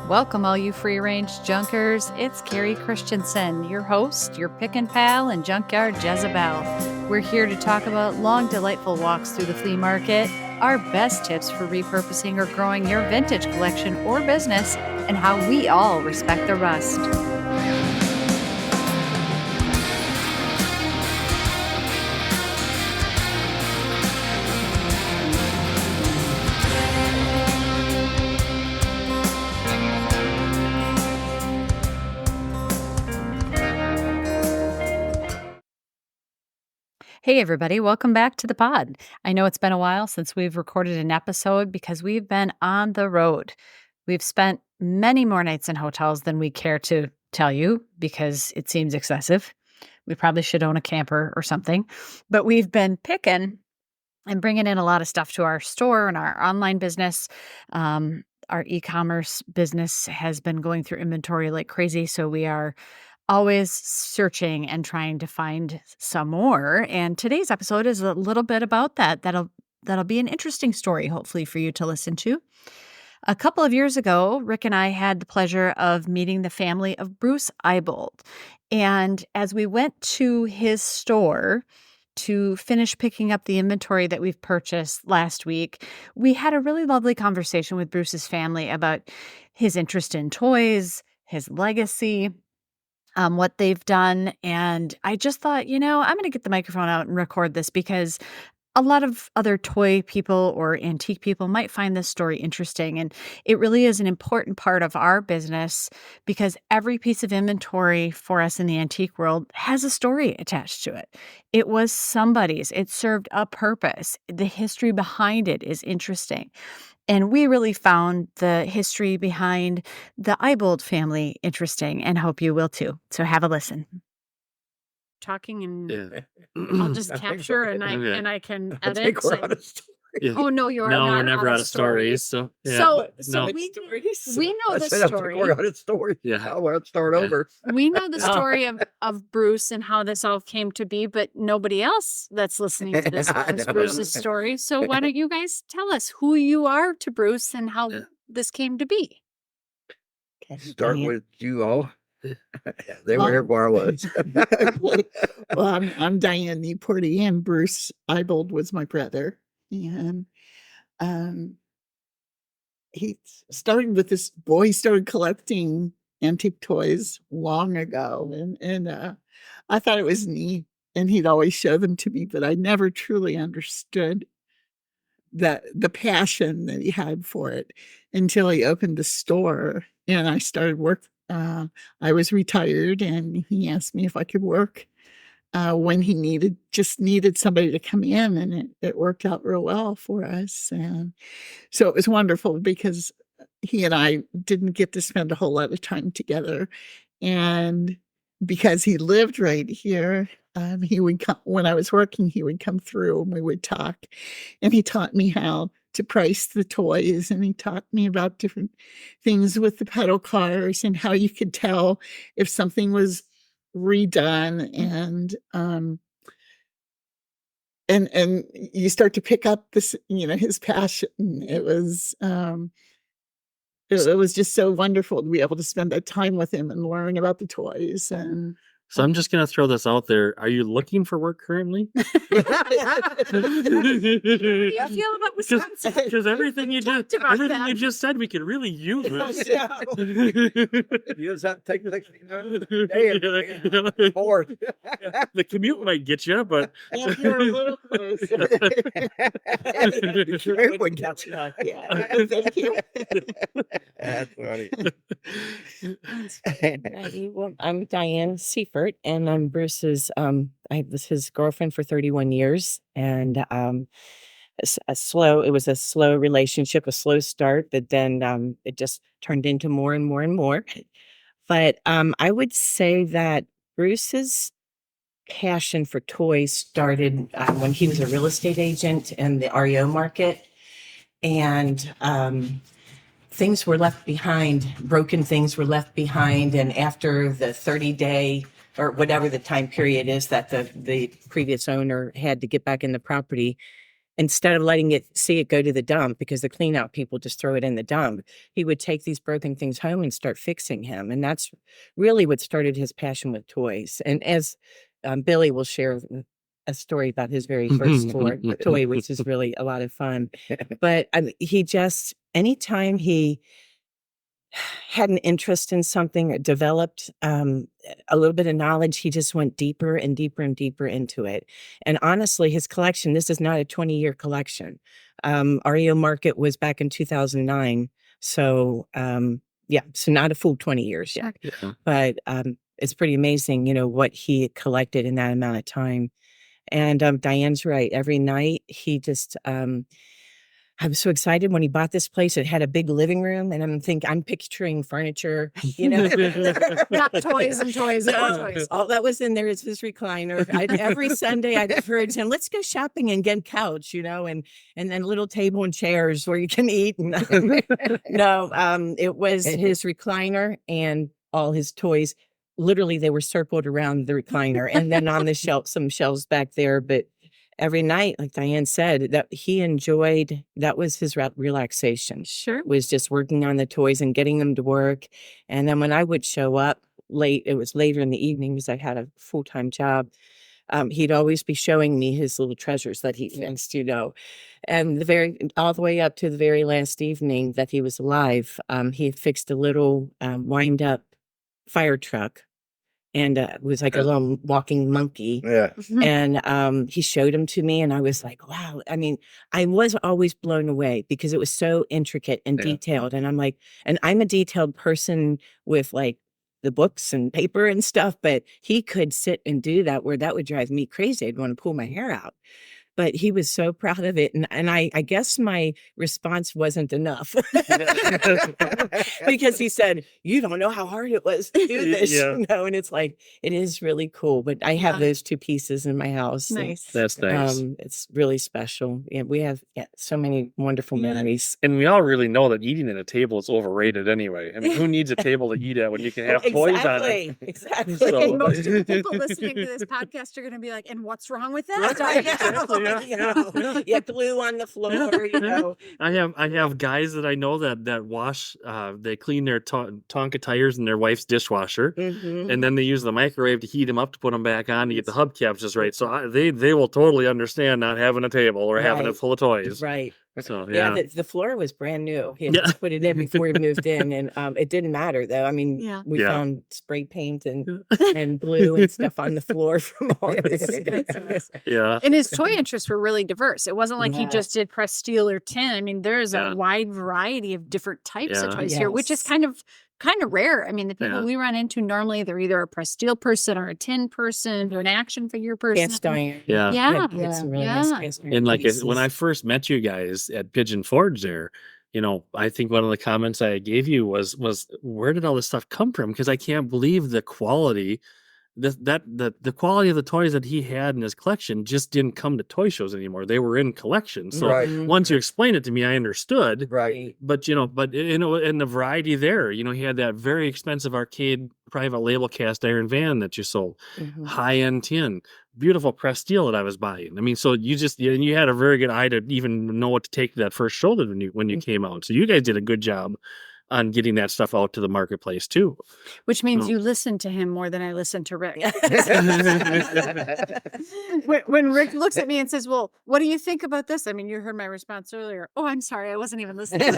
Welcome, all you free-range junkers. It's Kari Christensen, your host, your pick and pal, and junkyard Jezebel. We're here to talk about long, delightful walks through the flea market, our best tips for repurposing or growing your vintage collection or business, and how we all respect the rust. Hey, everybody. Welcome back to the pod. I know it's been a while since we've recorded an episode because we've been on the road. We've spent many more nights in hotels than we care to tell you because it seems excessive. We probably should own a camper or something. But we've been picking and bringing in a lot of stuff to our store and our online business. Our e-commerce business has been going through inventory like crazy. So we are always searching and trying to find some more. And today's episode is a little bit about that. That'll be an interesting story, hopefully, for you to listen to. A couple of years ago, Rick and I had the pleasure of meeting the family of Bruce Ibold. And as we went to his store to finish picking up the inventory that we've purchased last week, we had a really lovely conversation with Bruce's family about his interest in toys, his legacy, what they've done. And I just thought, I'm going to get the microphone out and record this because a lot of other toy people or antique people might find this story interesting. And it really is an important part of our business because every piece of inventory for us in the antique world has a story attached to it. It was somebody's. It served a purpose. The history behind it is interesting. And we really found the history behind the Ibold family interesting and hope you will too. So have a listen. Talking and I'll just capture and I can edit. Think we're out of stories. Yeah. Oh no, you're no, not we're never out of stories. So we know the story. We're out of stories. Yeah, now we'll start over. We know the story of Bruce and how this all came to be, but nobody else that's listening to this knows Bruce's story. So why don't you guys tell us who you are to Bruce and how this came to be? Start with you all. They were here where I was. Well, I'm Diane Newporty, and Bruce Ibold was my brother. And he started with this boy. He started collecting antique toys long ago, and I thought it was neat. And he'd always show them to me, but I never truly understood that the passion that he had for it until he opened the store, and I started work. I was retired, and he asked me if I could work when he needed somebody to come in, and it worked out real well for us. And so it was wonderful because he and I didn't get to spend a whole lot of time together. And because he lived right here, he would come when I was working, he would come through and we would talk. And he taught me how to price the toys, and he taught me about different things with the pedal cars and how you could tell if something was redone, and you start to pick up this, his passion. It was just so wonderful to be able to spend that time with him and learn about the toys. And so I'm just going to throw this out there. Are you looking for work currently? How do you feel about Wisconsin? Because everything you just said, we could really use this. Use that. Take the next day. Forward. The commute might get you, but you're a little close. Everyone gets you. Thank you. That's funny. Well, I'm Diane Seifert, and I'm Bruce's. I was his girlfriend for 31 years, and it was a slow relationship, a slow start, but then it just turned into more and more and more. But I would say that Bruce's passion for toys started when he was a real estate agent in the REO market, and things were left behind, broken things were left behind, and after the 30-day or whatever the time period is that the previous owner had to get back in the property, instead of letting it go to the dump, because the clean out people just throw it in the dump, he would take these broken things home and start fixing him. And that's really what started his passion with toys. And as Billy will share a story about his very first toy, which is really a lot of fun. But he just, anytime he had an interest in something or developed a little bit of knowledge, he just went deeper and deeper and deeper into it. And honestly, his collection, this is not a 20-year collection. REO Market was back in 2009. So so not a full 20 years yet. Yeah. But it's pretty amazing, what he collected in that amount of time. And Diane's right. Every night he just I was so excited when he bought this place. It had a big living room, and I'm picturing furniture, Not toys and toys. All that was in there is this recliner. Every Sunday I'd encourage him, let's go shopping and get a couch, and then little table and chairs where you can eat. No, it was his recliner and all his toys. Literally, they were circled around the recliner, and then on the shelf, some shelves back there. But every night, like Diane said, that he enjoyed, that was his relaxation. Sure. Was just working on the toys and getting them to work. And then when I would show up late, it was later in the evening because I had a full-time job. He'd always be showing me his little treasures that he fixed, And all the way up to the very last evening that he was alive, he fixed a little wind-up fire truck. And it was like a little walking monkey. Yeah. And he showed him to me, and I was like, wow. I mean, I was always blown away because it was so intricate and detailed. And I'm like, and I'm a detailed person with like the books and paper and stuff, but he could sit and do that where that would drive me crazy. I'd want to pull my hair out. But he was so proud of it. And I guess my response wasn't enough because he said, you don't know how hard it was to do this, and it's like, it is really cool. But I have those two pieces in my house. Nice. That's nice. It's really special. And we have so many wonderful memories. And we all really know that eating at a table is overrated anyway. I mean, who needs a table to eat at when you can have toys on it? Exactly. So- And most of the people listening to this podcast are going to be like, and what's wrong with that? Yeah, glue on the floor, I have guys that I know that wash, they clean their Tonka tires in their wife's dishwasher, and then they use the microwave to heat them up to put them back on to get the hubcaps just right. So they will totally understand not having a table or having it full of toys. Right. So the floor was brand new. He had just put it in before he moved in, and it didn't matter though. I mean, we found spray paint and glue and stuff on the floor from all this. Yeah. And his toy interests were really diverse. It wasn't like he just did press steel or tin. I mean, there's a wide variety of different types of toys here, which is kind of rare. I mean, the people we run into normally, they're either a press steel person or a tin person or an action figure person. Cast iron. Yeah. It's really nice cast iron And like pieces. when I first met you guys at Pigeon Forge there, I think one of the comments I gave you was where did all this stuff come from? Because I can't believe the quality the quality of the toys that he had in his collection just didn't come to toy shows anymore. They were in collections. So once you explained it to me, I understood. Right. But and the variety there, he had that very expensive arcade private label cast iron van that you sold, high end tin, beautiful pressed steel that I was buying. I mean, so you had a very good eye to even know what to take to that first show when you came out. So you guys did a good job on getting that stuff out to the marketplace too. Which means you listen to him more than I listen to Rick. When Rick looks at me and says, well, what do you think about this? I mean, you heard my response earlier. Oh, I'm sorry. I wasn't even listening.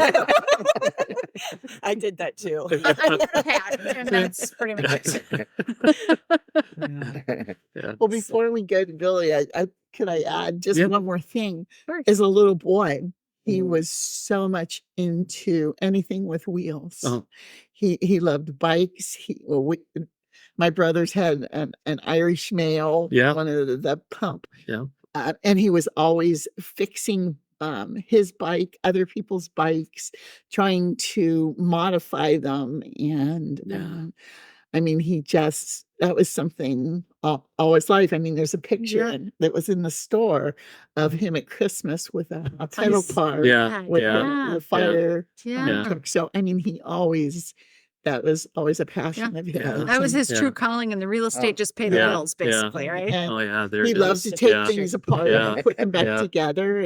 I did that too. And that's pretty much it. Well, before we go to Billy, could I add just one more thing? Sure. As a little boy, he was so much into anything with wheels. He loved bikes. My brothers had an Irish Mail, one of the pump. And he was always fixing his bike, other people's bikes, trying to modify them. And I mean, that was something all his life. I mean, there's a picture that was in the store of him at Christmas with a pedal car with the fire truck. So, I mean, he always that was always a passion of his. Yeah. That was his Yeah. true calling, and the real estate just paid the Yeah. bills, basically, Yeah. right? And Oh yeah, there he it loved is. to take Yeah. things apart Yeah. and put them back Yeah. together.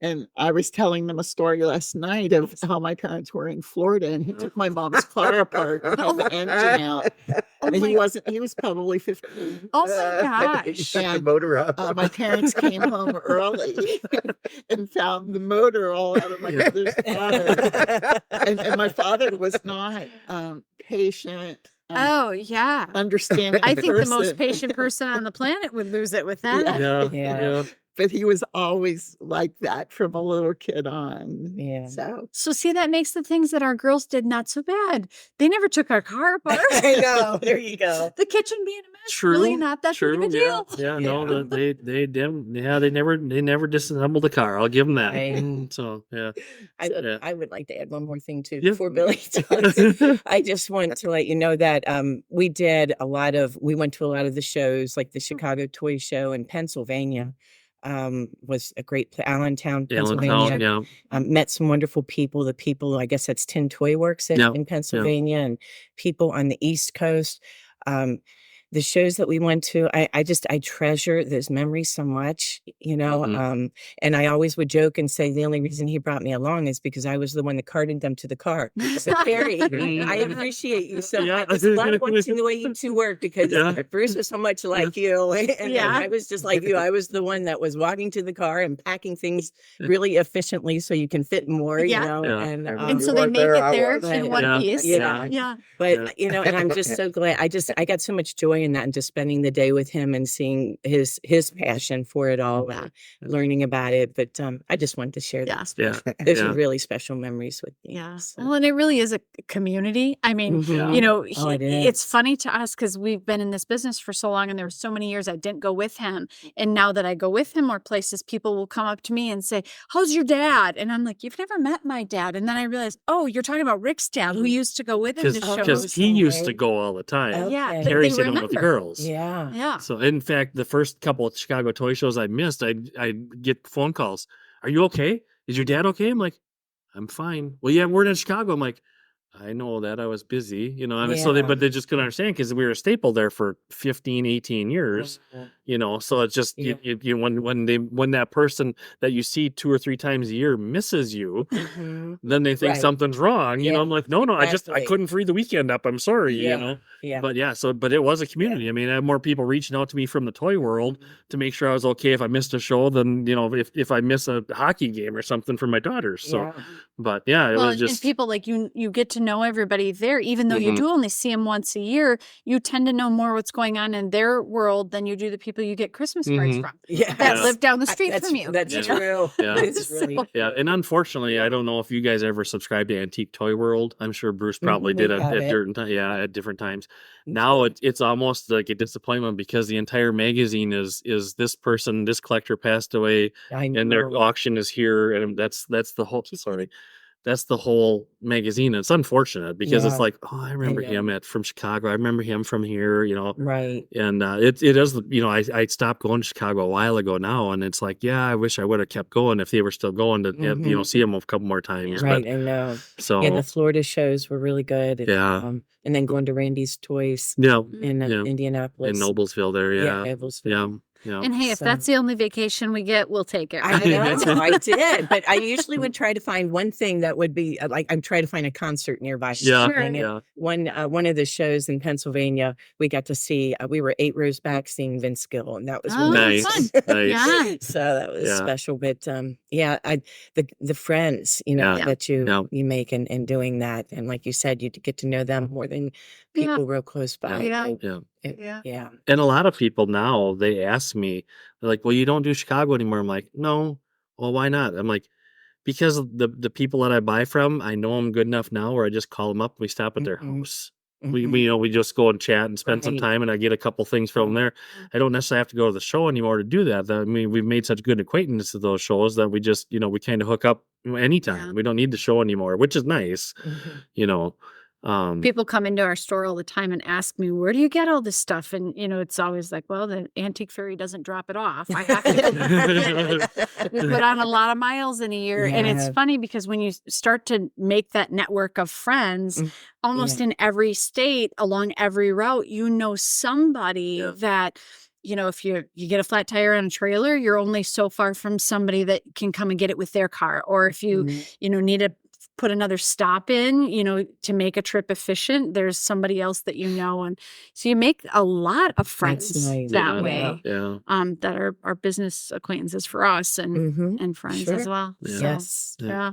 And I was telling them a story last night of how my parents were in Florida, and he took my mom's car apart and pulled the engine out. And he was probably 15. Oh my He gosh. took the And, motor out. my parents came home early and found the motor all out of my mother's car. And my father was not patient, Oh, yeah. understanding. I think the most person. patient person on the planet would lose it with that. Yeah. Yeah. Yeah. But he was always like that from a little kid on. Yeah. So So see, that makes the things that our girls did not so bad. They never took our car apart. I know. There you go. The kitchen being a mess, True. really not that big of a deal. Yeah. No, they didn't. Yeah, they never disassembled the car. I'll give them that. Right. So yeah. I would like to add one more thing too Yeah. before Billy talks. I just want to let you know that we went to a lot of the shows, like the Chicago Toy Show in Pennsylvania. Was a great Allentown, Pennsylvania. Allentown, yeah. Met some wonderful people. The people, I guess that's 10 Toy Works in Pennsylvania, and people on the East Coast. The shows that we went to, I treasure those memories so much, you know. Mhm. And I always would joke and say the only reason he brought me along is because I was the one that carted them to the car. So Carrie, I appreciate you so Yeah. much. I just love watching the way you two work because Yeah. Bruce was so much like you, and Yeah. I was just like you. I was the one that was walking to the car and packing things really efficiently so you can fit more, Yeah. you know. Yeah. And And You so they weren't make there, it I there was. in one Yeah. piece. Yeah. Yeah. But Yeah. you know, and I'm just so glad. I got so much joy in that, and just spending the day with him and seeing his passion for it all, learning about it. But I just wanted to share Yeah. that. Yeah. There's Yeah. really special memories with me. Yeah. so. Well, and it really is a community. I mean, Mhm. you know, Oh, it is. it's funny to us because we've been in this business for so long, and there were so many years I didn't go with him. And now that I go with him more places, people will come up to me and say, "How's your dad?" And I'm like, "You've never met my dad." And then I realized, oh, you're talking about Rick's dad, who used to go with him to Because shows. he used to Okay. go all the time. Yeah, Okay. but Carrie they stayed home with the remember. girls. Yeah. Yeah. So in fact, the first couple of Chicago toy shows I missed, I'd get phone calls. Are you okay? Is your dad okay? I'm like, I'm fine. Well, yeah, we're in Chicago. I'm like, I know that I was busy, you know. I mean, Yeah. but they just couldn't understand because we were a staple there for 15, 18 years, you know. So it's just Yeah. you when that person that you see 2 or 3 times a year misses you, Mhm. then they think Right. something's wrong. You know, Yeah, I'm like, no, I exactly. couldn't free the weekend up. I'm sorry, you Yeah. know. Yeah. But yeah, but it was a community. I mean, I had more people reaching out to me from the toy world to make sure I was okay if I missed a show than, you know, if I miss a hockey game or something for my daughters. So, Yeah. but yeah, it Well, was and just people like you get to know everybody there, even though you Mhm. do only see them once a year. You tend to know more what's going on in their world than you do the people you get Christmas cards Mhm. from Yes. that Yeah. live down the street That's from you. That's Yeah. true. Yeah. It's really So- yeah. And unfortunately, I don't know if you guys ever subscribed to Antique Toy World. I'm sure Bruce probably Mhm, did we at have it. at different times. Now it's almost like a disappointment because the entire magazine is this person, this collector passed away, I and their know. auction is here, and that's the whole sorry. That's the whole magazine. It's unfortunate because it's Yeah. like, oh, I remember know. him from Chicago. I remember him from here, you know. Right. And it is, you know, I stopped going to Chicago a while ago now, and it's like, yeah, I wish I would have kept going if they were still going to, you know, Mhm. see them a couple more times. Right. But I know. so Yeah, the Florida shows were really good. And, Yeah. and then going to Randy's Toys yeah, in yeah, Indianapolis. in Noblesville there, Yeah, yeah, Evansville. yeah, yeah. And hey, if So- that's the only vacation we get, we'll take it. I Right? know, I did, but I usually would try to find one thing that would be like I'm trying to find a concert nearby. or Yeah, something. And yeah. One of the shows in Pennsylvania, we got to see. We were 8 rows back seeing Vince Gill, and that was Oh, really Nice, fun. nice. Yeah. So that was Yeah. special. But yeah, the friends, you know, Yeah. that Yeah. you make and doing that, and like you said, you get to know them more than Yeah. people real close by. Yeah. Yeah. Yeah. Yeah. And a lot of people now, they ask me, they're like, well, you don't do Chicago anymore. I'm like, no. Well, why not? I'm like, because the people that I buy from, I know them good enough now where I just call them up. We stop at their Mhm. house. Mhm. We just go and chat and spend some Right. time, and I get a couple things from there. I don't necessarily have to go to the show anymore to do that. I mean, we've made such good acquaintance at those shows that we just, you know, we kind of hook up anytime. Yeah. We don't need the show anymore, which is nice, Mhm. you know. People come into our store all the time and ask me, where do you get all this stuff? And, it's always like, well, the antique fairy doesn't drop it off. I have to we put on a lot of miles in a year. And it's funny because when you start to make that network of friends, almost in every state, along every route, somebody that, if you get a flat tire on a trailer, you're only so far from somebody that can come and get it with their car. Or if you, need to put another stop in, to make a trip efficient, there's somebody else that and so you make a lot of friends that way. That are business acquaintances for us and friends as well. Yes. Yeah.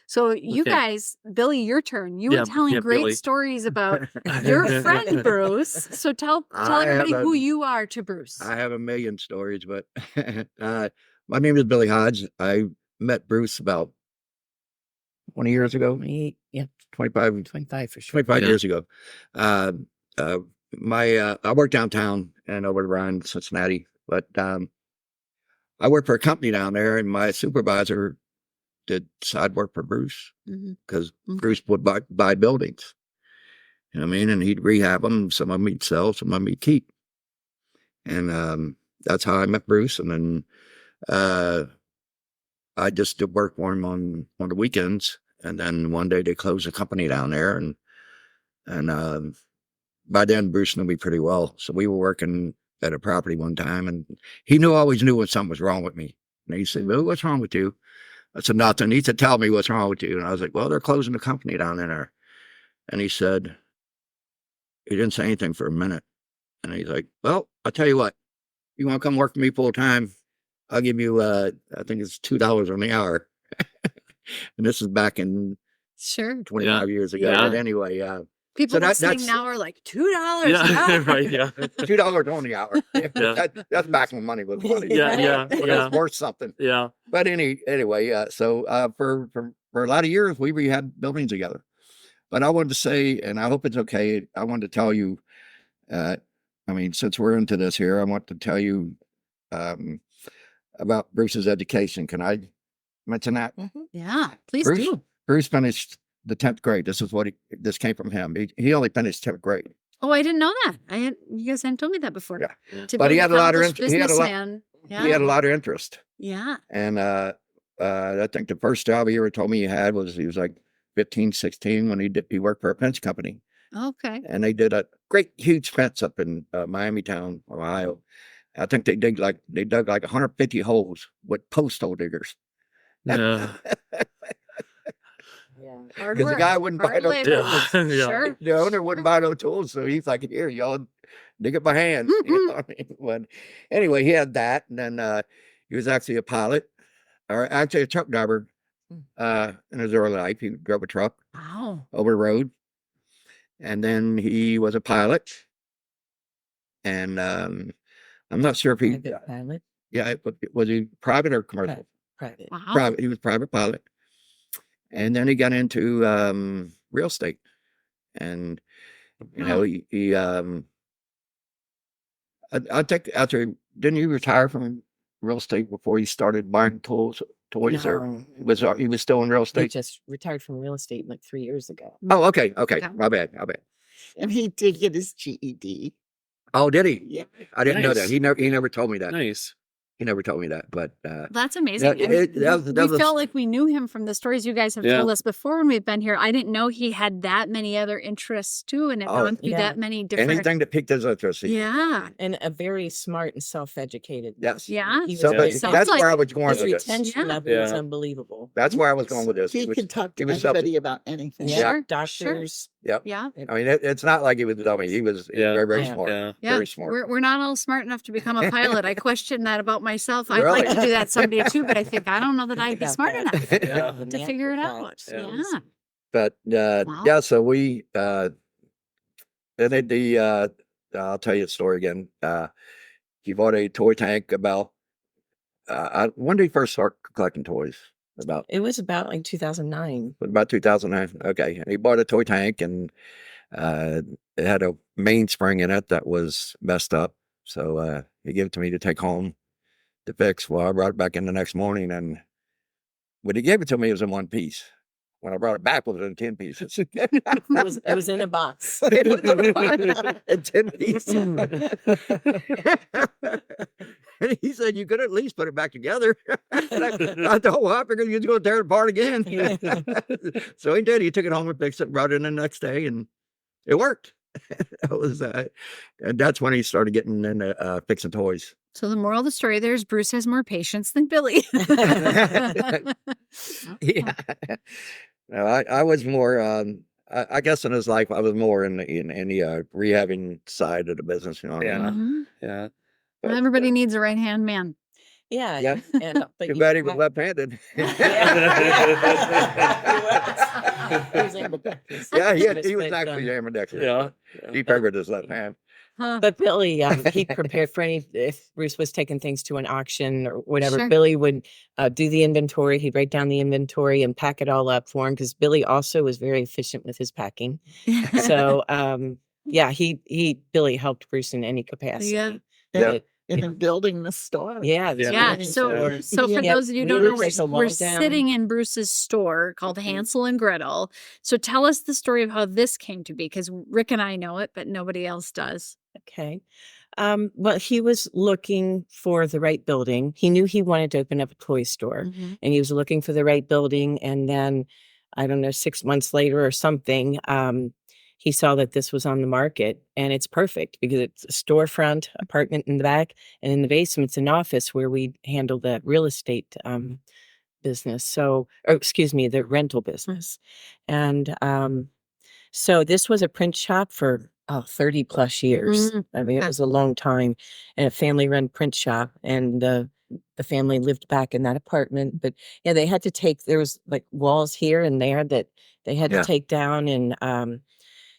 So you guys, Billy, your turn. You were telling great Billy. stories about your friend Bruce. So tell everybody who you are to Bruce. I have a million stories, but my name is Billy Hodge. I met Bruce about 20 years ago. 25 for sure. 25 years ago. I work downtown and over around Cincinnati, but I work for a company down there, and my supervisor did side work for Bruce because Bruce would buy buildings. You know what I mean? And he'd rehab them. Some of them he'd sell, some of them he'd keep. And that's how I met Bruce. And then I just did work for him on the weekends. And then one day they closed the company down there. And by then Bruce knew me pretty well. So we were working at a property one time, and he always knew when something was wrong with me. And he said, "Well, what's wrong with you?" I said, "Nothing." He said, "Tell me what's wrong with you." And I was like, "Well, they're closing the company down there." And he said, he didn't say anything for a minute. And he's like, "Well, I'll tell you what, you want to come work for me full time? I'll give you, I think it's $2 an hour." And this is back in 25 years ago. Yeah. But anyway, people listening now are like, $2 right, yeah. $2 on the hour. That's back when money was money. It was worth something. Yeah. But anyway, so for a lot of years we had buildings together. But I wanted to say, and I hope it's okay, I wanted to tell you, since we're into this here, I want to tell you about Bruce's education. Can I mention that? Yeah, please do. Bruce finished the 10th grade. This came from him. He only finished 10th grade. Oh, I didn't know that. You guys hadn't told me that before. Yeah. But he had a lot of interest. He had a lot of interest. Yeah. And I think the first job he ever told me he had was he was like 15, 16 when he worked for a fence company. Okay. And they did a great huge fence up in Miami Town, Ohio. I think they dug like 150 holes with post hole diggers. Yeah. Because the guy wouldn't buy no tools. Sure. The owner wouldn't buy no tools, so he's like, "Here, y'all, dig it by hand." You know what I mean? But anyway, he had that, and then he was actually a pilot, or actually a truck driver. In his early life, he drove a truck over the road, and then he was a pilot. And I'm not sure if he pilot. Yeah, was he private or commercial? Private. Wow. Private. He was private pilot. And then he got into real estate, and he I think didn't he retire from real estate before he started buying toys? Or he was still in real He estate? just retired from real estate like 3 years ago. Oh, okay. My bad. And he did get his GED. Oh, did he? Yeah. I didn't know Nice. that. He never told me that. Nice. He never told me that. But That's amazing. We felt like we knew him from the stories you guys have told us before when we've been here. I didn't know he had that many other interests too, and had gone through that many different. Anything that piqued his interest. Yeah. And a very smart and self-educated. Yes. Yeah. He was So very that's where I was going His with this. retention level was unbelievable. That's where I was going with this. He could talk to was anybody about anything. Yeah. Sure, Doctors. Yep. Yeah. I mean, it's not like he was a dummy. He was very, very smart. Yeah. Very smart. We're not all smart enough to become a pilot. I question that about myself. I'd like to do that someday too, but I think I don't know that I'd be smart enough to figure it out. Yeah. But so we and then I'll tell you a story again. He bought a toy tank about when did he first start collecting toys? It was about like 2009. About 2009. Okay. And he bought a toy tank, and it had a mainspring in it that was messed up. So he gave it to me to take home to fix. Well, I brought it back in the next morning, and when he gave it to me, it was in one piece. when I brought it back, it was in 10 pieces. It was in a box. In 10 pieces. And he said, you could at least put it back together. I thought, well, I figured you was going to tear it apart again. So he did. He took it home and fixed it, brought it in the next day, and it worked. It was, and that's when he started getting into fixing toys. So the moral of the story there is Bruce has more patience than Billy. Yeah. No, I was more, I guess in his life, I was more in the rehabbing side of the business, you know. Yeah. Mhm. Yeah. But, Well, everybody needs a right-hand man. Yeah. Yeah. And, but Too you bad he was have- left-handed. He was ambidextrous. Yeah, he But, was actually ambidextrous. Yeah. He favored his left hand. Huh. But Billy, he prepared for if Bruce was taking things to an auction or whatever, Sure. Billy would do the inventory. He'd write down the inventory and pack it all up for him because Billy also was very efficient with his packing. So, yeah, Billy helped Bruce in any capacity. Yeah. Yeah. And in building the store. Yeah. Yeah. Yeah. building So, store. so for Yeah, those of you who we don't would know, take a we're walk down. sitting in Bruce's store called Hansel and Gretel. So tell us the story of how this came to be, because Rick and I know it, but nobody else does. Okay. Well, he was looking for the right building. He knew he wanted to open up a toy store, Mhm. and he was looking for the right building. And then, I don't know, 6 months later or something, he saw that this was on the market, and it's perfect because it's a storefront, apartment in the back, and in the basement's an office where we handle the real estate business. So, or excuse me, the rental business. And so this was a print shop for 30 plus years. Mm, I mean, it okay. was a long time, and a family run print shop. And the family lived back in that apartment. But yeah, they had to there was like walls here and there that they had Yeah. to take down. And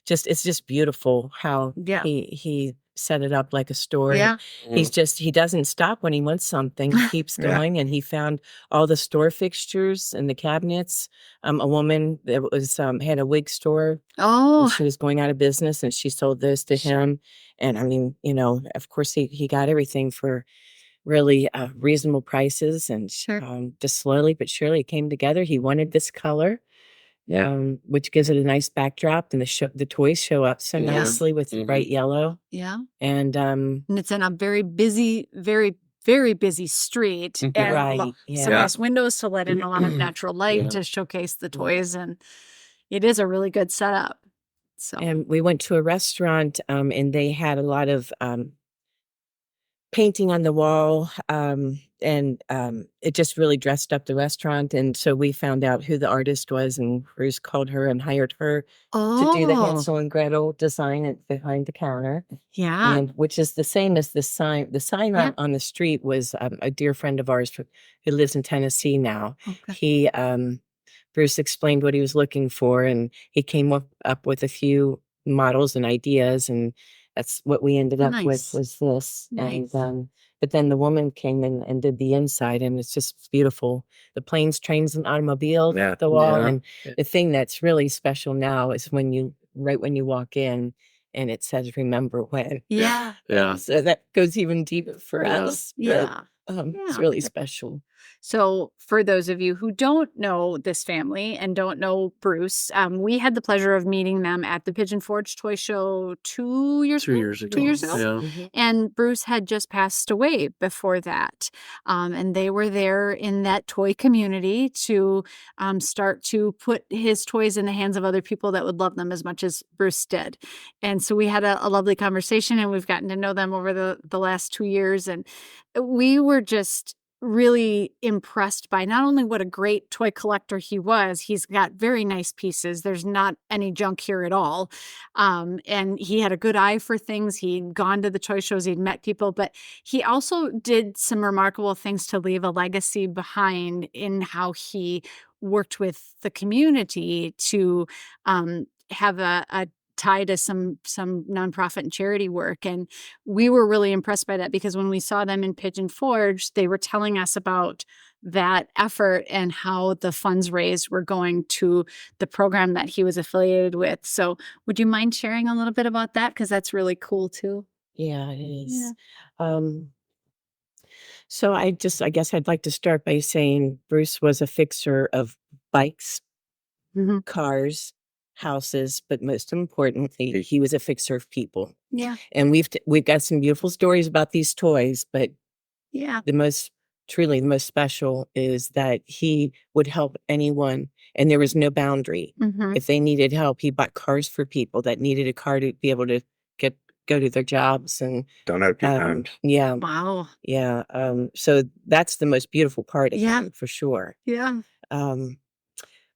it's just beautiful how Yeah. he set it up like a store. Yeah. He doesn't stop when he wants something. He keeps Yeah. going, and he found all the store fixtures and the cabinets. A woman that was had a wig store. Oh, She was going out of business, and she sold those to him. And I mean, of course, he got everything for really reasonable prices. And sure. just slowly but surely it came together. He wanted this color. Which gives it a nice backdrop, and the toys show up so Yeah. nicely with the bright yellow. Yeah. And And it's in a very busy, very, very busy street. And right, some yeah. nice windows to let in a lot of natural light to showcase the toys. And it is a really good setup. So, And we went to a restaurant, and they had a lot of painting on the wall, and it just really dressed up the restaurant. And so we found out who the artist was, and Bruce called her and hired her to do the oh, Hansel and Gretel design behind the counter. yeah. And which is the same as the sign. The sign Yeah. on the street was a dear friend of ours who lives in Tennessee now. Okay. He Bruce explained what he was looking for, and he came up with a few models and ideas, and that's what we ended up Nice. with was this. Nice. And but then the woman came in and did the inside, and it's just beautiful. The planes, trains, and automobile, Yeah. the wall. Yeah. And the thing that's really special now is right when you walk in, and it says "Remember when." Yeah. Yeah. So that goes even deeper for Yeah. us. Yeah. It's Yeah. really special. So, for those of you who don't know this family and don't know Bruce, we had the pleasure of meeting them at the Pigeon Forge Toy Show 2 years 2 ago. years ago. 2 years ago. Yeah. Mhm. And Bruce had just passed away before that. And they were there in that toy community to start to put his toys in the hands of other people that would love them as much as Bruce did. And so we had a lovely conversation, and we've gotten to know them over the last 2 years. And we were just really impressed by not only what a great toy collector he was. He's got very nice pieces. There's not any junk here at all. And he had a good eye for things. He'd gone to the toy shows, he'd met people, but he also did some remarkable things to leave a legacy behind in how he worked with the community to have a tie to some nonprofit and charity work. And we were really impressed by that, because when we saw them in Pigeon Forge, they were telling us about that effort and how the funds raised were going to the program that he was affiliated with. So would you mind sharing a little bit about that? Because that's really cool too. Yeah, it is. So I guess I'd like to start by saying Bruce was a fixer of bikes, cars, houses, but most importantly, he was a fixer of people. Yeah. And we've got some beautiful stories about these toys, but Yeah. the most special is that he would help anyone, and there was no boundary. If they needed help, he bought cars for people that needed a car to be able to go to their jobs. And Done that a few times. yeah, Wow. yeah. So that's the most beautiful part of Yeah. him, for sure. Yeah.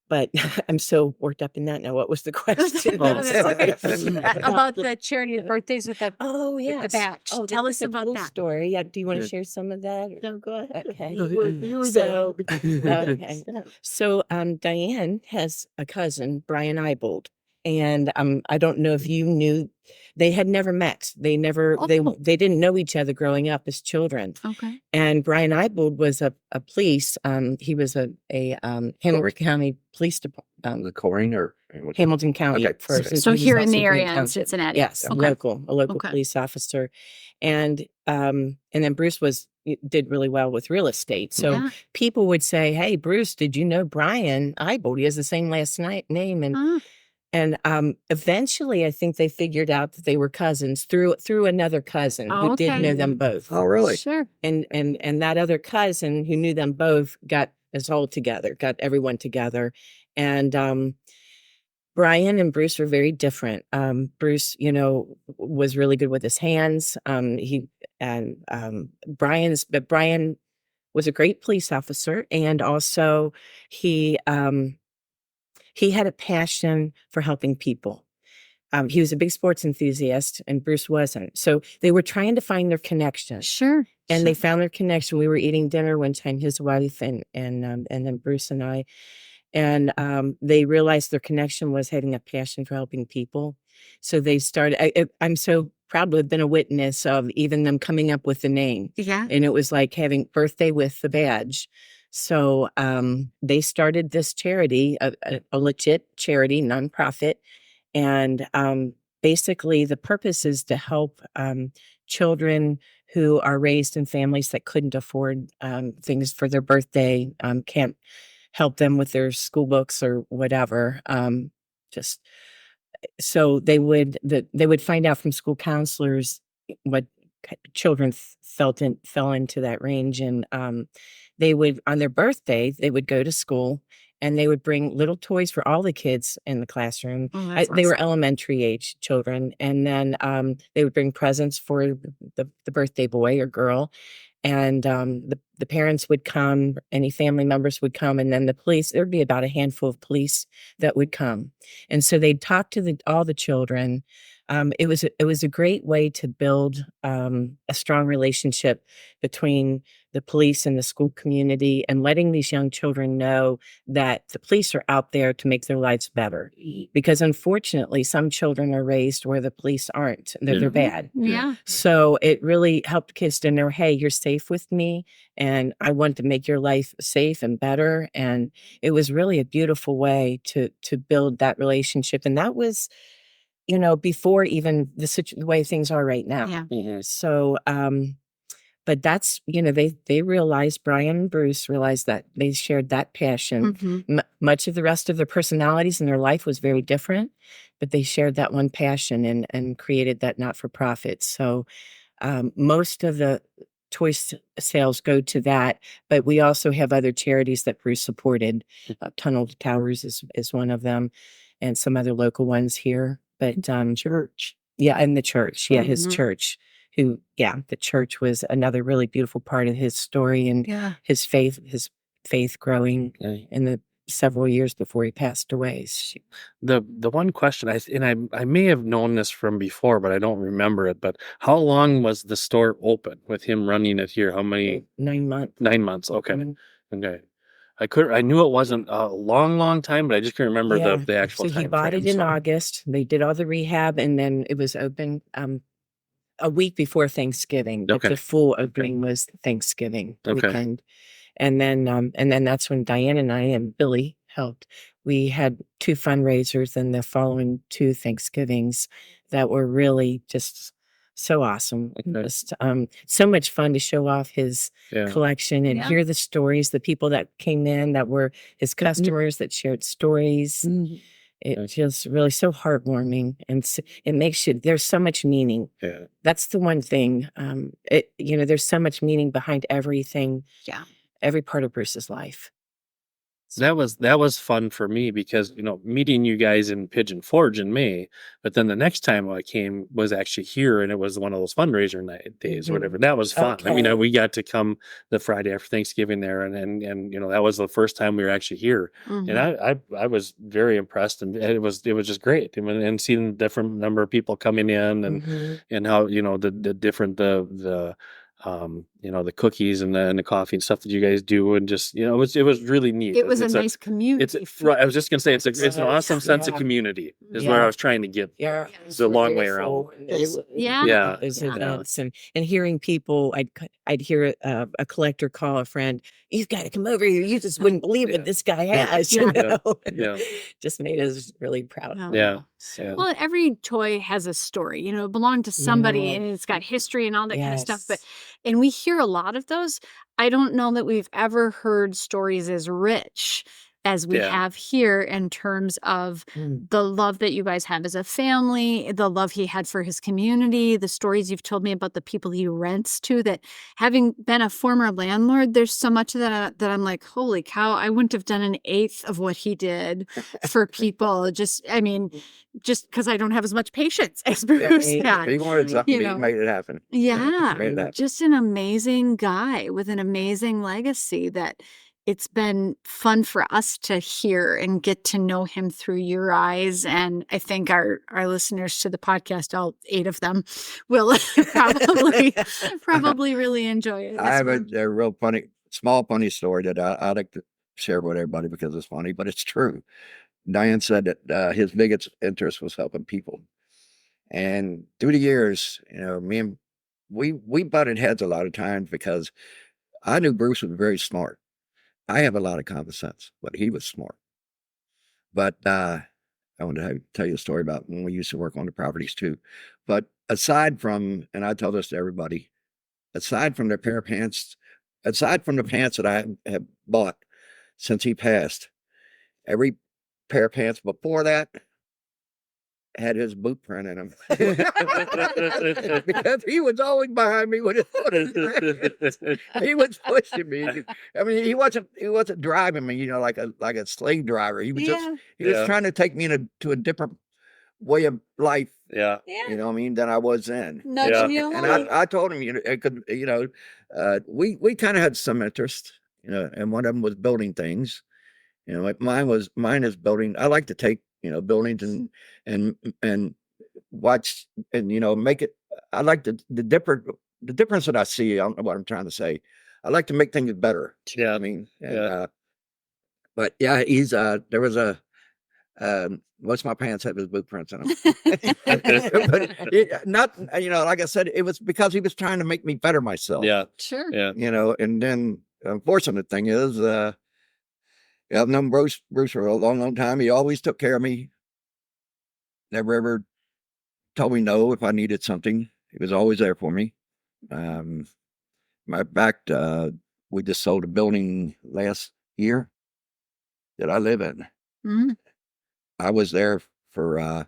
But I'm so worked up in that now. What was the question? About the charity of birthdays with the Oh, the yes. batch. Oh, Tell that's us a about cool that. story. Yeah. Do you want to Yeah. share some of that? No, go ahead. Okay. You were So, there. okay. So, Diane has a cousin, Brian Ibold, and I don't know if you knew. They had never met. They they didn't know each other growing up as children. Okay. And Brian Ibold was a police. He was a Hamilton County Police Department. The coring or Hamilton County Okay. first. So He was here in also the area in Township. Cincinnati. Yes, Okay. a local Okay. police officer, and then Bruce did really well with real estate. So Yeah. people would say, "Hey, Bruce, did you know Brian Ibold? He has the same last name." And eventually, I think they figured out that they were cousins through another cousin who did Okay. know them both. Oh, really? Sure. And that other cousin who knew them both got us all together, got everyone together. And Brian and Bruce were very different. Bruce, was really good with his hands. But Brian was a great police officer, and also he had a passion for helping people. He was a big sports enthusiast, and Bruce wasn't. So they were trying to find their connection. Sure. And they found their connection. We were eating dinner one time, his wife and then Bruce and I, and they realized their connection was having a passion for helping people. So they started. I'm so proud to have been a witness of even them coming up with the name. Yeah. And it was like having birthday with the badge. So they started this charity, a legit charity, nonprofit, and basically the purpose is to help children who are raised in families that couldn't afford things for their birthday, can't help them with their school books or whatever. Just so they would find out from school counselors what children fell into that range, and they would, on their birthday, they would go to school and they would bring little toys for all the kids in the classroom. Oh, that's They were awesome. elementary age children, and then they would bring presents for the birthday boy or girl, and the parents would come, any family members would come, and then the police. There'd be about a handful of police that would come, and so they'd talk to all the children. It was a great way to build a strong relationship between the police and the school community, and letting these young children know that the police are out there to make their lives better. Because unfortunately, some children are raised where the police aren't; they're bad. Yeah. So it really helped kids to know, hey, you're safe with me, and I want to make your life safe and better. And it was really a beautiful way to build that relationship. And that was, before even the way things are right now. Yeah. So, but that's, they realized, Brian and Bruce realized that they shared that passion. Much of the rest of their personalities in their life was very different, but they shared that one passion and created that not-for-profit. So most of the toy sales go to that, but we also have other charities that Bruce supported. Tunnel to Towers is one of them, and some other local ones here. But Church. yeah, and the church, his church. The church was another really beautiful part of his story, and his faith growing in the several years before he passed away. The one question I may have known this from before, but I don't remember it. But how long was the store open with him running it here? How many? 9 months. 9 months. Okay. Mhm. Okay. I knew it wasn't a long time, but I just couldn't remember the actual So he time bought frame, it in so. August. They did all the rehab, and then it was open a week before Thanksgiving. But Okay. the full opening was Thanksgiving Okay. weekend. And then that's when Diane and I and Billy helped. We had 2 fundraisers in the following 2 Thanksgivings that were really just So awesome. Just so much fun to show off his collection and hear the stories, the people that came in that were his customers that shared stories. It feels really so heartwarming, and it makes you, there's so much meaning. That's the one thing. There's so much meaning behind everything. Every part of Bruce's life. That was fun for me because, meeting you guys in Pigeon Forge in May, but then the next time I came was actually here, and it was one of those fundraiser night days or whatever. That was fun. I mean, we got to come the Friday after Thanksgiving there, and that was the first time we were actually here, and I was very impressed, and it was just great, and seeing the different number of people coming in, and how the different the cookies and the coffee and stuff that you guys do, and just it was really neat. It was a nice community. Right. I was just gonna say it's an awesome sense of community is where I was trying to get. It's a long way around. Those events and hearing people, I'd hear a collector call a friend. You've got to come over here. You just wouldn't believe what this guy has. Just made us really proud. Well, every toy has a story. It belonged to somebody, and it's got history and all that kind of stuff. And we hear a lot of those. I don't know that we've ever heard stories as rich as we have here in terms of the love that you guys have as a family, the love he had for his community, the stories you've told me about the people he rents to, that having been a former landlord, there's so much of that I'm like, holy cow, I wouldn't have done an eighth of what he did for people. Just because I don't have as much patience as Bruce had. He wanted something, he made it happen. Just an amazing guy with an amazing legacy that it's been fun for us to hear and get to know him through your eyes. And I think our listeners to the podcast, all 8 of them, will probably really enjoy it. I have a real funny story that I like to share with everybody because it's funny, but it's true. Diane said that his biggest interest was helping people. And through the years, we butted heads a lot of times because I knew Bruce was very smart. I have a lot of common sense, but he was smart. But I want to tell you a story about when we used to work on the properties too. But aside from, and I tell this to everybody, aside from the pair of pants, aside from the pants that I have bought since he passed, every pair of pants before that had his boot print in them. Because he was always behind me with his foot. He was pushing me. I mean, he wasn't driving me, like a slave driver. He was just trying to take me to a different way of life. You know what I mean, than I was then. And I told him, we kind of had some interest, and one of them was building things. Mine is building. I like to take buildings and watch and make it. I like the difference that I see. I don't know what I'm trying to say. I like to make things better. But he's there was a most of my pants had his boot prints in them. But not like I said, it was because he was trying to make me better myself. And then unfortunate thing is I've known Bruce for a long time. He always took care of me. Never ever told me no if I needed something. He was always there for me. Matter of fact, we just sold a building last year that I live in. I was there for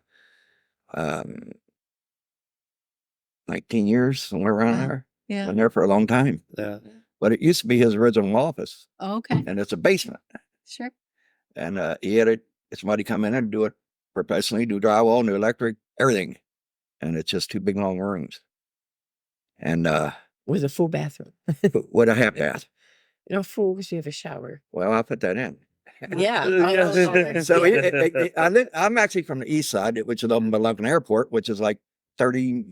19 years, somewhere around there. Been there for a long time. But it used to be his original office. And it's a basement. And he had somebody come in and do it professionally, do drywall, new electric, everything. And it's just 2 big long rooms. And with a full bathroom. With a half bath. Full because you have a shower. Well, I'll put that in. So I'm actually from the east side, which is over by Lincoln Airport, which is like 30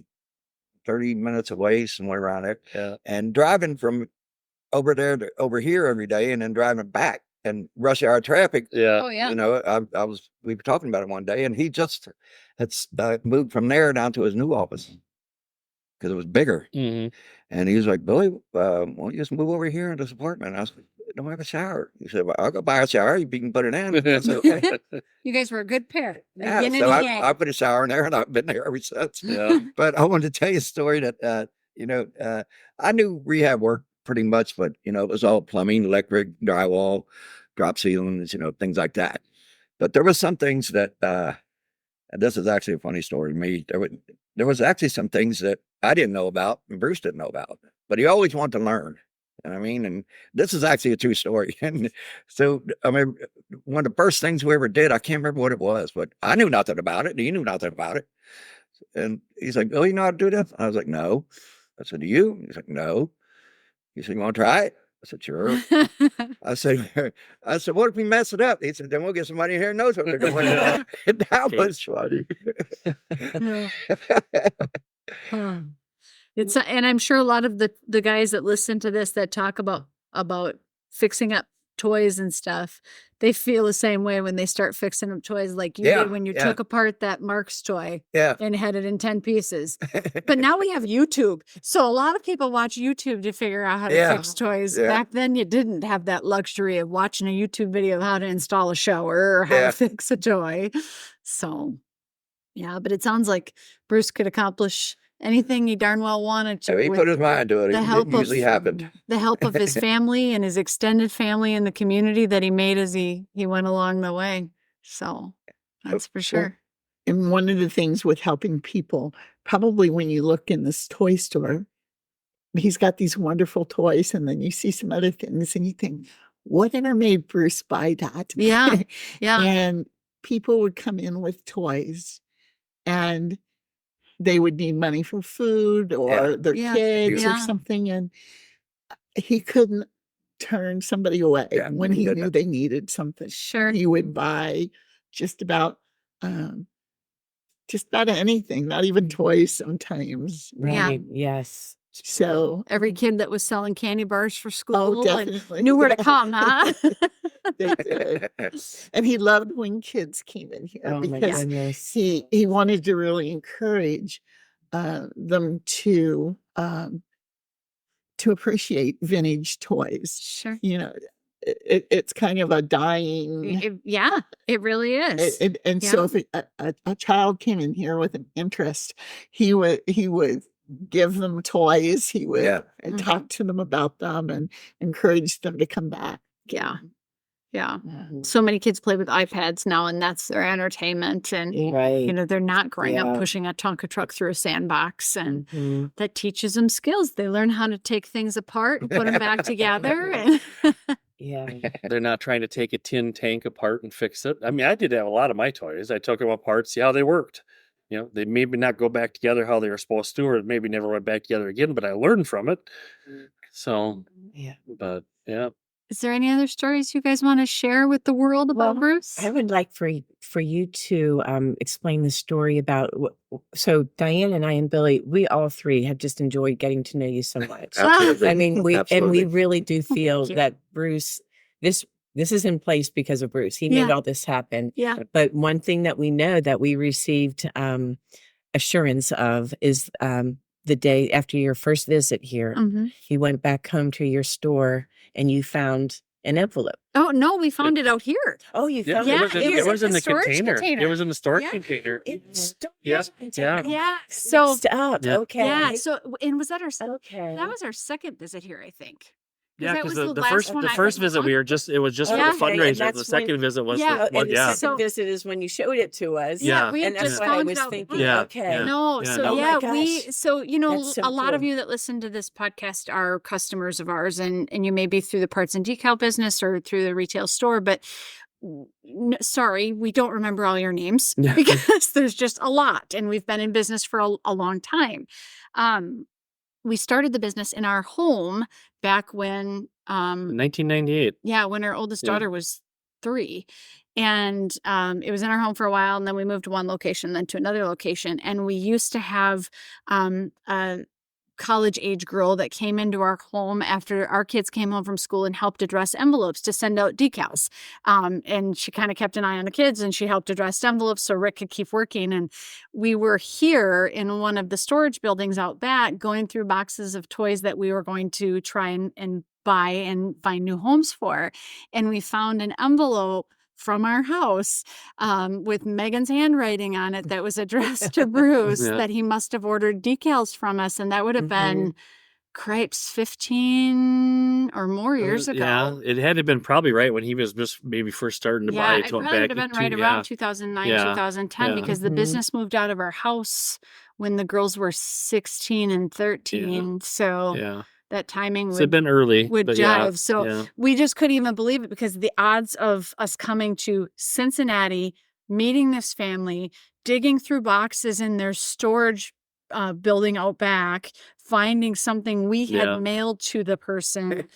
minutes away, somewhere around there. And driving from over there to over here every day and then driving back and rush hour traffic. We were talking about it one day, and he just had moved from there down to his new office. because it was bigger. Mhm. And he was like, Billy, why don't you just move over here in this apartment? I was like, I don't have a shower. He said, well, I'll go buy a shower. You can put it in. I said, okay. You guys were a good pair. The Yeah, yin and so the I yang. put a shower in there, and I've been there ever since. Yeah. But I wanted to tell you a story that, I knew rehab worked pretty much, but, it was all plumbing, electric, drywall, drop ceilings, things like that. But there was some things that, and this is actually a funny story to me. There was actually some things that I didn't know about and Bruce didn't know about, but he always wanted to learn. You know what I mean? And this is actually a true story. And so, I mean, one of the first things we ever did, I can't remember what it was, but I knew nothing about it. He knew nothing about it. And he's like, oh, you know how to do this? I was like, no. I said, do you? He's like, no. He said, you want to try it? I said, sure. I said, what if we mess it up? He said, then we'll get somebody here who knows what they're doing. And that was funny. Huh. It's and I'm sure a lot of the guys that listen to this that talk about fixing up toys and stuff, they feel the same way when they start fixing up toys like you Yeah, did when you yeah. took apart that Mark's toy Yeah. and had it in 10 pieces. But now we have YouTube. So a lot of people watch YouTube to figure out how to Yeah, fix toys. yeah. Back then you didn't have that luxury of watching a YouTube video of how to install a shower or how Yeah. to fix a toy. So yeah, but it sounds like Bruce could accomplish anything he darn well wanted to. So he with put his mind to it. the It help didn't usually of happen. the help of his family and his extended family and the community that he made as he went along the way. So that's for sure. And one of the things with helping people, probably when you look in this toy store, he's got these wonderful toys, and then you see some other things and you think, whatever made Bruce buy that? Yeah. Yeah. And people would come in with toys and they would need money for food or Yeah. their Yeah. kids or Yeah. something. And he couldn't turn somebody away Yeah, when he he couldn't. knew they needed something. Sure. He would buy just about anything, not even toys sometimes. Yeah. Right. Yes. So, Every kid that was selling candy bars for school oh, and definitely. knew where to come, huh? They did. And he loved when kids came in here Oh my because goodness. he wanted to really encourage them to appreciate vintage toys. Sure. You know, it's kind of a dying. Yeah, it really is. And so if a child came in here with an interest, he would give them toys. He would Yeah. talk to them about them and encourage them to come back. Yeah. Yeah. So many kids play with iPads now, and that's their entertainment. And, Right. they're not growing up Yeah. pushing a Tonka truck through a sandbox. And Mhm. that teaches them skills. They learn how to take things apart and put them back together. And Yeah. They're not trying to take a tin tank apart and fix it. I mean, I did have a lot of my toys. I took them apart, see how they worked. They maybe not go back together how they were supposed to, or maybe never went back together again, but I learned from it. So, Yeah. but yeah. is there any other stories you guys want to share with the world about Well, Bruce? I would like for you to explain the story about. So Diane and I and Billy, we all three have just enjoyed getting to know you so much. Absolutely. I mean, we Absolutely. really do feel you. that Bruce. This is in place because of Bruce. He made Yeah. all this happen. Yeah. But one thing that we know that we received assurance of is the day after your first visit here, Mm-hmm. you went back home to your store and you found an envelope. Oh, no, we found it out here. Oh, you Yeah, found Yeah, it was in the storage container. container. It was in the storage Yeah. container. It's Yeah, yeah. Yeah. So, mixed up. Yeah. Okay. yeah. So, and was that our Okay. that was our second visit here, I think. Yeah, that because was the last first one the I first went visit on. it was just Okay, for the and fundraiser. that's The second when- visit was Yeah, the and one. the Yeah. second visit is when you showed it to us. Yeah. we had And that's just what I found was it out. thinking. Yeah, Okay. yeah. No, Yeah, so no. Oh my yeah, gosh. so That's so a lot of cool. you that listen to this podcast are customers of ours, and you may be through the parts and decal business or through the retail store, but sorry, we don't remember all your names Yeah. because there's just a lot, and we've been in business for a long time. We started the business in our home back when 1998. yeah, when our oldest Yeah. daughter was 3. And it was in our home for a while, and then we moved to one location, then to another location. And we used to have a college-age girl that came into our home after our kids came home from school and helped address envelopes to send out decals. And she kind of kept an eye on the kids, and she helped address envelopes so Rick could keep working. And we were here in one of the storage buildings out back going through boxes of toys that we were going to try and buy and find new homes for. And we found an envelope from our house with Megan's handwriting on it that was addressed to Bruce that he must have ordered decals from us. And that would have been, cripes, 15 or more years ago. Yeah, it had to have been probably right when he was just maybe first starting to buy Yeah, it. it probably would have been right around 2009, 2010, because the business moved out of our house when the girls were 16 and 13. So that timing it'd been early, would but jive. So we just couldn't even believe it, because the odds of us coming to Cincinnati, meeting this family, digging through boxes in their storage building out back, finding something we had mailed to the person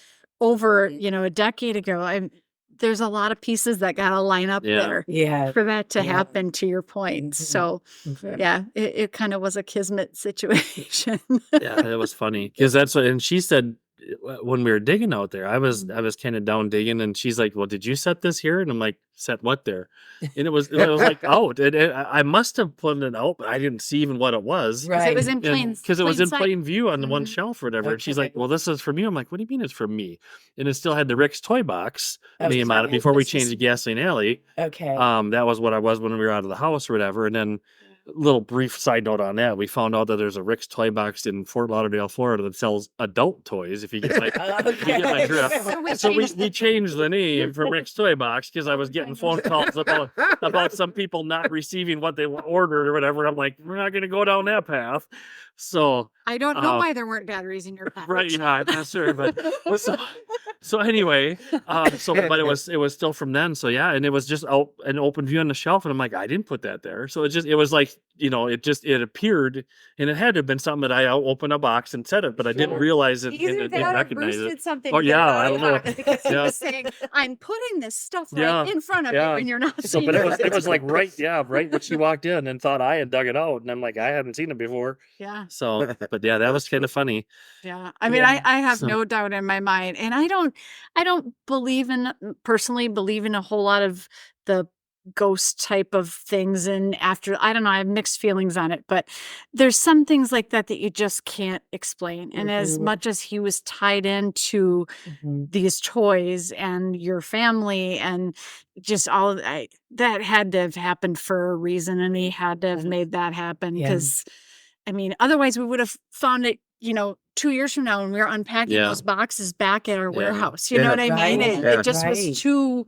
over, a decade ago. There's a lot of pieces that got to line up there for that to happen, to your point. So it kind of was a kismet situation. It was funny, because that's what, and she said when we were digging out there, I was kind of down digging, and she's like, well, did you set this here? And I'm like, set what there? And it was like out. I must have put it out, but I didn't see even what it was. Right. It was in plain because it was in sight. plain view on the one shelf or whatever. And she's like, well, this is from you. I'm like, what do you mean it's from me? And it still had the Rick's toy box name on it before we changed the Gasoline Alley. Okay. That was what I was when we were out of the house or whatever. And then little brief side note on that, we found out that there's a Rick's toy box in Fort Lauderdale, Florida that sells adult toys, if you get my drift. So we changed the name for Rick's toy box, because I was getting phone calls about some people not receiving what they ordered or whatever. I'm like, we're not going to go down that path. So I don't know why there weren't batteries in your package. Right, I'm not sure, but so anyway, but it was still from then. So and it was just out an open view on the shelf, and I'm like, I didn't put that there. So it was like, it appeared, and it had to have been something that I opened a box and said it, but I didn't realize it and recognize it. Something I don't know. Because he was saying, I'm putting this stuff right in front of you, and you're not seeing it. But it was like right when she walked in and thought I had dug it out, and I'm like, I haven't seen it before. Yeah. So, but that was kind of funny. Yeah. I mean, I have no doubt in my mind, and I don't personally believe in a whole lot of the ghost type of things. And after, I don't know, I have mixed feelings on it, but there's some things like that you just can't explain. And as much as he was tied into these toys and your family and just all of that had to have happened for a reason, and he had to have made that happen, because I mean, otherwise we would have found it, 2 years from now when we were unpacking those boxes back at our warehouse. You know what I mean? It just was too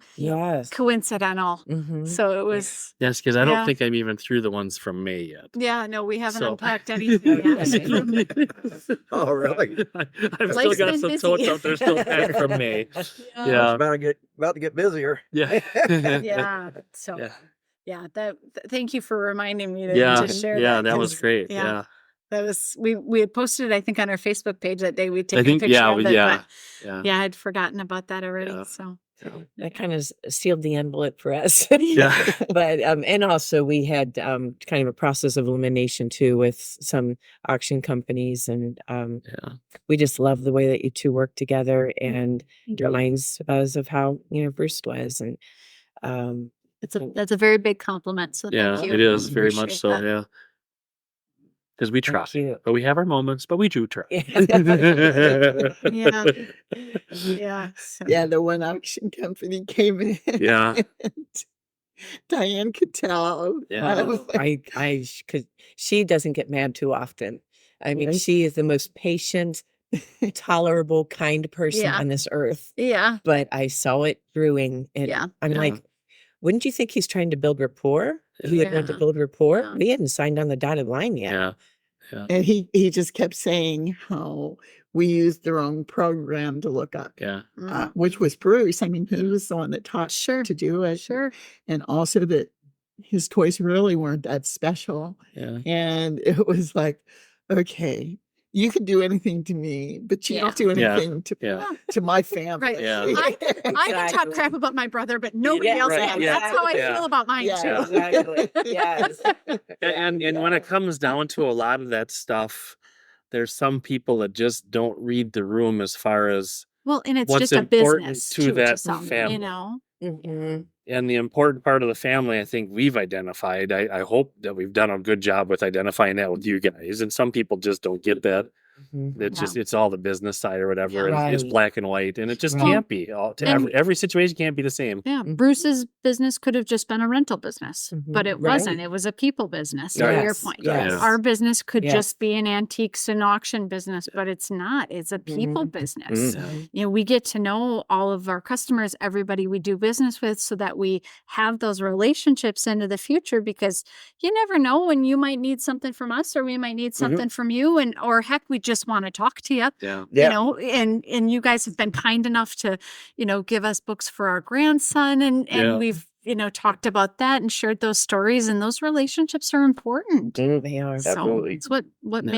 coincidental. So it was. Yes, because I don't think I'm even through the ones from May yet. Yeah, no, we haven't unpacked anything yet. Oh, really? I've still got some totes out there still packed from May. Yeah. It's about to get busier. Yeah. Yeah. So. Yeah, thank you for reminding me to share that. Yeah, that was great. Yeah. That was we had posted it, I think, on our Facebook page that day. We'd taken a picture of it. But I'd forgotten about that already. Yeah. So that kind of sealed the envelope for us. Yeah. But and also we had kind of a process of elimination too with some auction companies, and we just love the way that you two work together, and it reminds us of how Bruce was, and that's a very big compliment. So thank you. It is very much so. Yeah. Because we try, but we have our moments, but we do try. Yeah. The one auction company came in. Yeah. Diane could tell. Yeah. Because she doesn't get mad too often. I mean, she is the most patient, tolerable, kind person on this earth. Yeah. But I saw it brewing, and I'm like, wouldn't you think he's trying to build rapport? He would want to build rapport. Yeah. We hadn't signed on the dotted line yet. Yeah. And he just kept saying how we used the wrong program to look up. Yeah. Which was Bruce. I mean, he was the one that taught to do it. Sure. And also that his toys really weren't that special. Yeah. And it was like, okay, you can do anything to me, but you don't do anything to my family. Right. Yeah. I can talk crap about my brother, but nobody else can. Yeah. That's how I feel about mine too. Exactly. Yes. And when it comes down to a lot of that stuff there's some people that just don't read the room as far as Well, and it's what's just a important business to too, that some, family. you know. And the important part of the family, I think we've identified. I hope that we've done a good job with identifying that with you guys. And some people just don't get that. It's just, it's all the business side or whatever. And it's Right. black and white. And it just Right. can't be. Every situation can't be the same. Yeah, Bruce's business could have just been a rental business, but it wasn't. Right. It was a people business, to Right. your Yes, point. yes. Our business could Yes. just be an antiques and auction business, but it's not. It's a people business. You know, we get to know all of our customers, everybody we do business with, so that we have those relationships into the future, because you never know when you might need something from us or we might need something from you, and or heck, we just want to talk to you. Yeah. You know, and you guys have been kind enough to, you know, give us books for our grandson, and Yeah. we've, you know, talked about that and shared those stories, and those relationships are important. They are. So Absolutely. it's what Yeah.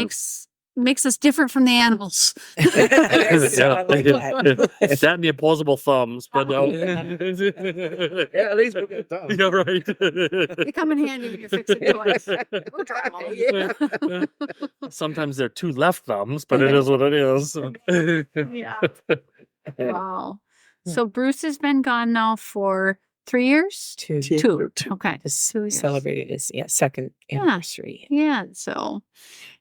makes us different from the animals. So I like that. It's that and the opposable thumbs, but no. Yeah, at least we got thumbs. Yeah, right. They come in handy when you're fixing toys. We'll try 'em all. Sometimes they're two left thumbs, but it is what it is. Yeah. Wow. So Bruce has been gone now for 3 years? Two. Two. Okay. Just 2 years. celebrated his second Yeah. anniversary. Yeah, so,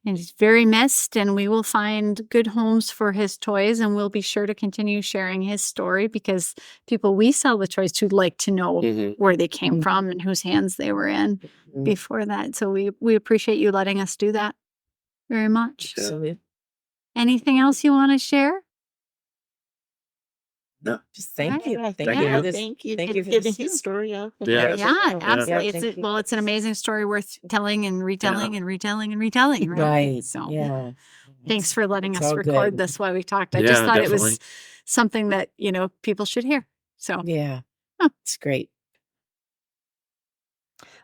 and he's very missed, and we will find good homes for his toys, and we'll be sure to continue sharing his story, because people we sell the toys to like to know where they came from and whose hands they were in before that. So we appreciate you letting us do that very much. Yeah. So Anything else you want to share? No. just thank you. Right. Thank Yeah. you for this. Thank you Thank for you for getting this. his story out. Yeah. Yeah, absolutely. thank you. Well, it's an amazing story worth telling and retelling and retelling and retelling. Right. Right. So Yeah. thanks for letting It's us all record good. this while we talked. I Yeah, just thought it definitely. was something that, you know, people should hear. So Yeah. Huh. It's great.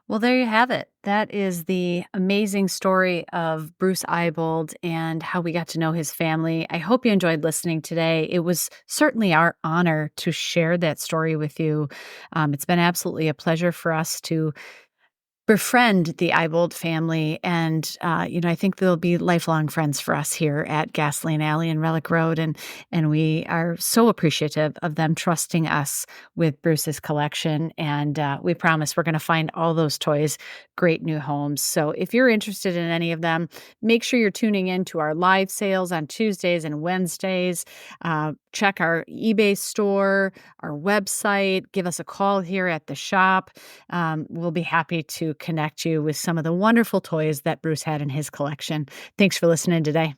Well, there you have it. That is the amazing story of Bruce Ibold and how we got to know his family. I hope you enjoyed listening today. It was certainly our honor to share that story with you. It's been absolutely a pleasure for us to befriend the Ibold family. And, you know, I think they'll be lifelong friends for us here at Gasoline Alley and Relic Road. And we are so appreciative of them trusting us with Bruce's collection. And we promise we're going to find all those toys great new homes. So if you're interested in any of them, make sure you're tuning in to our live sales on Tuesdays and Wednesdays. Check our eBay store, our website, give us a call here at the shop. We'll be happy to connect you with some of the wonderful toys that Bruce had in his collection. Thanks for listening today.